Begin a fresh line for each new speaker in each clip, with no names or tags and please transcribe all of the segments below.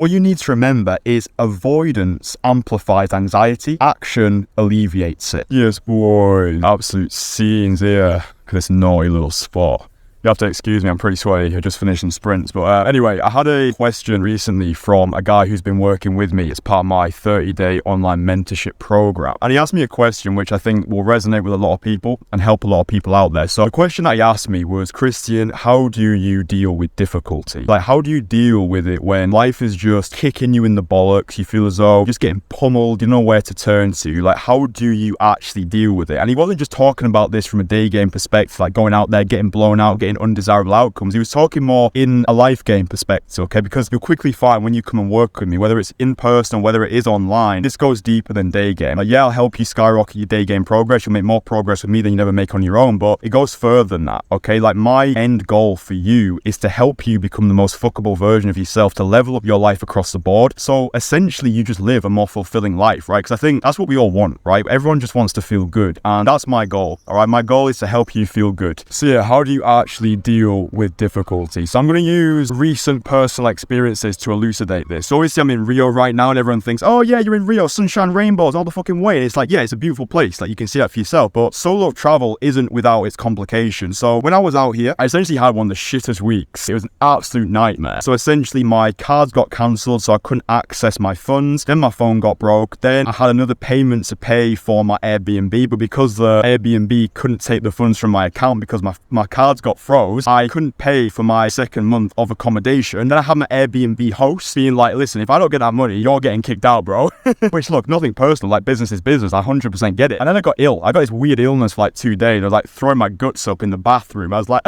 What you need to remember is avoidance amplifies anxiety, action alleviates it. Yes, boy. Absolute scenes here. This naughty little spot. You have to excuse me, I'm pretty sweaty. I just finished some sprints. But anyway, I had a question recently from a guy who's been working with me as part of my 30-day online mentorship program. And he asked me a question which I think will resonate with a lot of people and help a lot of people out there. So the question that he asked me was, Kristian, how do you deal with difficulty? Like, how do you deal with it when life is just kicking you in the bollocks? You feel as though you're just getting pummeled, you know where to turn to. Like, how do you actually deal with it? And he wasn't just talking about this from a day game perspective, like going out there, getting blown out, getting undesirable outcomes. He was talking more in a life game perspective, okay? Because you'll quickly find when you come and work with me, whether it's in person or whether it is online, this goes deeper than day game. Like, yeah, I'll help you skyrocket your day game progress. You'll make more progress with me than you never make on your own, but it goes further than that, okay? Like, my end goal for you is to help you become the most fuckable version of yourself, to level up your life across the board. So essentially, you just live a more fulfilling life, right? Because I think that's what we all want, right? Everyone just wants to feel good, and that's my goal, all right? My goal is to help you feel good. So yeah, how do you actually deal with difficulty? So I'm going to use recent personal experiences to elucidate this. So obviously I'm in Rio right now and everyone thinks, oh yeah, you're in Rio, sunshine, rainbows, all the fucking way. And it's like, yeah, it's a beautiful place. Like, you can see that for yourself, but solo travel isn't without its complications. So when I was out here, I essentially had one of the shittest weeks. It was an absolute nightmare. So essentially my cards got cancelled, so I couldn't access my funds. Then my phone got broke. Then I had another payment to pay for my Airbnb, but because the Airbnb couldn't take the funds from my account because my cards got froze, I couldn't pay for my second month of accommodation. Then I had my Airbnb host being like, listen, if I don't get that money, you're getting kicked out, bro. Which, look, nothing personal, like business is business. I 100% get it. And then I got ill. I got this weird illness for like 2 days. I was like throwing my guts up in the bathroom. I was like,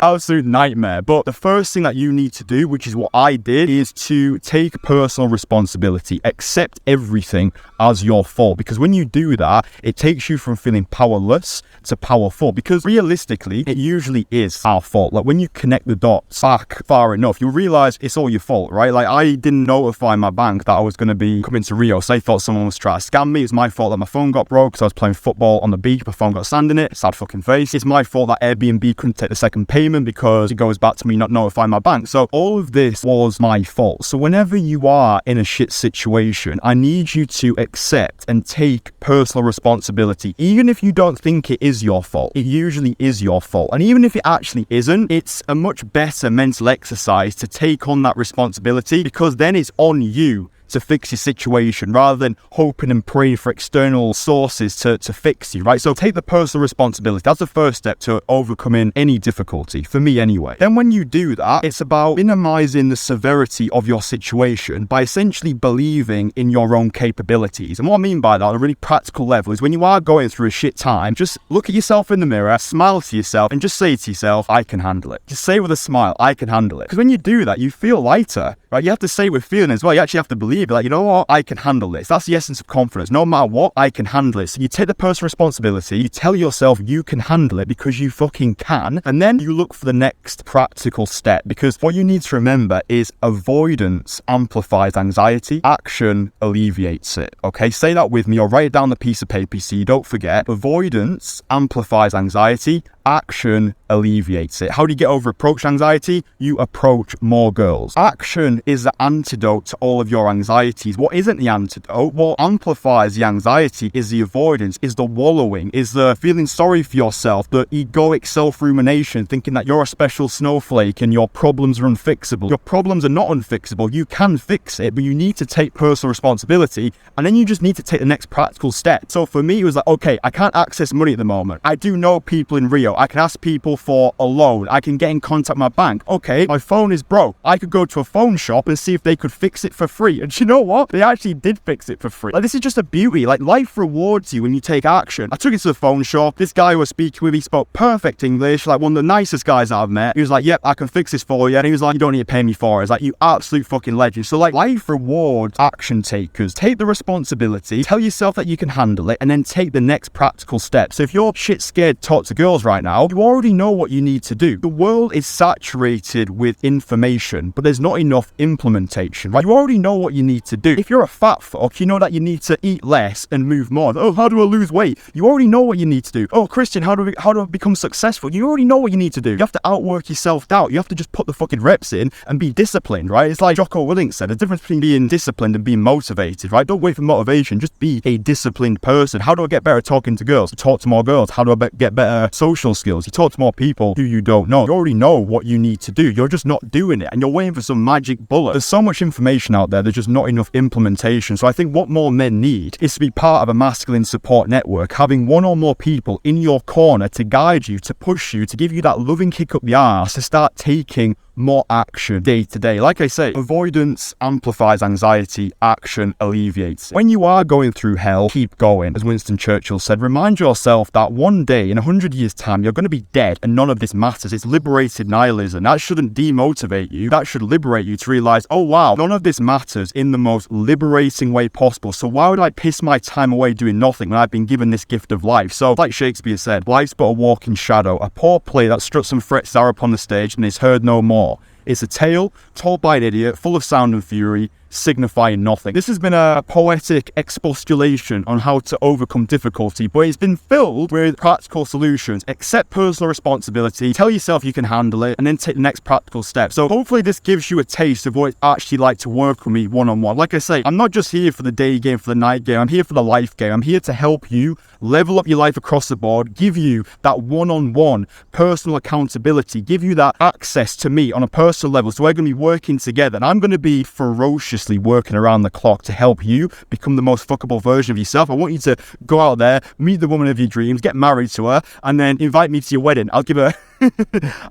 absolute nightmare. But the first thing that you need to do, which is what I did, is to take personal responsibility. Accept everything as your fault. Because when you do that, it takes you from feeling powerless to powerful. Because realistically, it usually is our fault. Like, when you connect the dots back far enough, you'll realize it's all your fault, right? Like, I didn't notify my bank that I was going to be coming to Rio, so they thought someone was trying to scam me. It's my fault that my phone got broke because I was playing football on the beach. My phone got sand in it. Sad fucking face. It's my fault that Airbnb couldn't take the second payment because it goes back to me not notifying my bank. So all of this was my fault. So whenever you are in a shit situation, I need you to accept and take personal responsibility. Even if you don't think it is your fault, it usually is your fault. And even if it actually isn't, it's a much better mental exercise to take on that responsibility, because then it's on you to fix your situation rather than hoping and praying for external sources to fix you, right? So take the personal responsibility. That's the first step to overcoming any difficulty, for me anyway. Then when you do that, it's about minimizing the severity of your situation by essentially believing in your own capabilities. And what I mean by that on a really practical level is when you are going through a shit time, just look at yourself in the mirror, smile to yourself, and just say to yourself, I can handle it. Just say with a smile, I can handle it. Because when you do that, you feel lighter, right? You have to say it with feeling as well. You actually have to believe, like, you know what, I can handle this. That's the essence of confidence. No matter what, I can handle it. So you take the personal responsibility, you tell yourself you can handle it because you fucking can, and then you look for the next practical step, because what you need to remember is avoidance amplifies anxiety, action alleviates it, okay? Say that with me, or write it down on a piece of paper so you don't forget. Avoidance amplifies anxiety, action alleviates it. How do you get over approach anxiety? You approach more girls. Action is the antidote to all of your anxieties. What isn't the antidote? What amplifies the anxiety is the avoidance, is the wallowing, is the feeling sorry for yourself, the egoic self-rumination, thinking that you're a special snowflake and your problems are unfixable. Your problems are not unfixable. You can fix it, but you need to take personal responsibility, and then you just need to take the next practical step. So for me, it was like, okay, I can't access money at the moment. I do know people in Rio. I can ask people for a loan. I can get in contact with my bank. Okay, my phone is broke. I could go to a phone shop and see if they could fix it for free. And you know what? They actually did fix it for free. Like, this is just a beauty. Like, life rewards you when you take action. I took it to the phone shop. This guy who I was speaking with, he spoke perfect English, like one of the nicest guys I've met. He was like, yep, I can fix this for you. And he was like, you don't need to pay me for it. I was like, you absolute fucking legend. So like, life rewards action takers. Take the responsibility, tell yourself that you can handle it, and then take the next practical step. So if you're shit scared to talk to girls right now, you already know what you need to do. The world is saturated with information, but there's not enough implementation, right? You already know what you need to do. If you're a fat fuck, you know that you need to eat less and move more. Oh, how do I lose weight? You already know what you need to do. Oh, Kristian, how do I become successful? You already know what you need to do. You have to outwork your self-doubt. You have to just put the fucking reps in and be disciplined, right? It's like Jocko Willink said, the difference between being disciplined and being motivated, right? Don't wait for motivation. Just be a disciplined person. How do I get better at talking to girls? Talk to more girls. How do I get better social skills? You talk to more people who you don't know. You already know what you need to do. You're just not doing it, and you're waiting for some magic bullet. There's so much information out there. There's just not enough implementation. So I think what more men need is to be part of a masculine support network, having one or more people in your corner to guide you, to push you, to give you that loving kick up the arse, to start taking more action day to day. Like I say, avoidance amplifies anxiety, action alleviates it. When you are going through hell, keep going. As Winston Churchill said, remind yourself that one day in 100 years time, you're going to be dead and none of this matters. It's liberated nihilism. That shouldn't demotivate you. That should liberate you to realize, oh wow, none of this matters in the most liberating way possible. So why would I piss my time away doing nothing when I've been given this gift of life? So like Shakespeare said, life's but a walking shadow, a poor play that struts and frets are upon the stage and is heard no more. It's a tale told by an idiot, full of sound and fury, signifying nothing. This has been a poetic expostulation on how to overcome difficulty, but it's been filled with practical solutions. Accept personal responsibility, tell yourself you can handle it, and then take the next practical step. So hopefully this gives you a taste of what it's actually like to work with me one-on-one. Like I say, I'm not just here for the day game, for the night game. I'm here for the life game. I'm here to help you level up your life across the board, give you that one-on-one personal accountability, give you that access to me on a personal level. So we're going to be working together, and I'm going to be ferociously working around the clock to help you become the most fuckable version of yourself. I want you to go out there, meet the woman of your dreams, get married to her, and then invite me to your wedding. I'll give her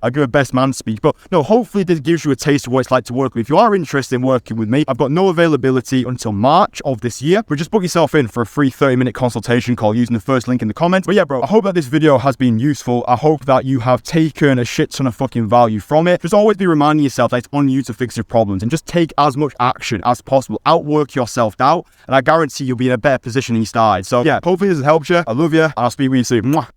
I'll give a best man speech. But no, hopefully this gives you a taste of what it's like to work with. If you are interested in working with me, I've got no availability until March of this year, but just book yourself in for a free 30-minute consultation call using the first link in the comments. But yeah, bro, I hope that this video has been useful. I hope that you have taken a shit ton of fucking value from it. Just always be reminding yourself that it's on you to fix your problems, and just take as much action as possible. Outwork your self-doubt, and I guarantee you'll be in a better position than you started. So yeah, hopefully this has helped you. I love you, and I'll speak with you soon. Mwah.